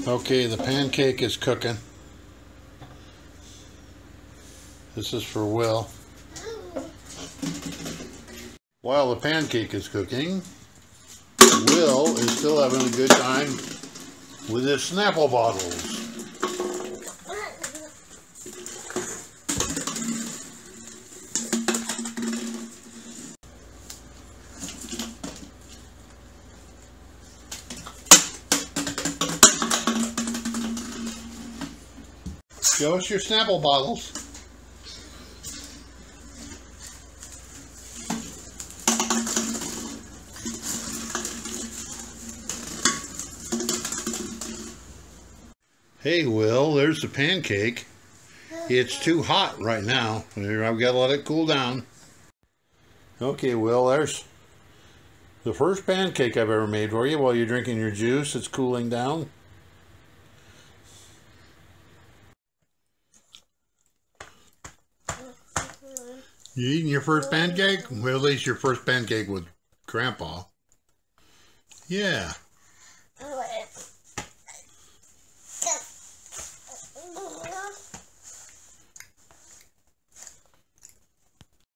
Okay, the pancake is cooking. This is for Will. While the pancake is cooking, Will is still having a good time with his Snapple Bottles. Show us your Snapple Bottles. Hey Will, there's the pancake. It's too hot right now. I've got to let it cool down. Okay Will, there's the first pancake I've ever made for you while you're drinking your juice. It's cooling down. You eating your first pancake? Well, at least your first pancake with Grandpa. Yeah.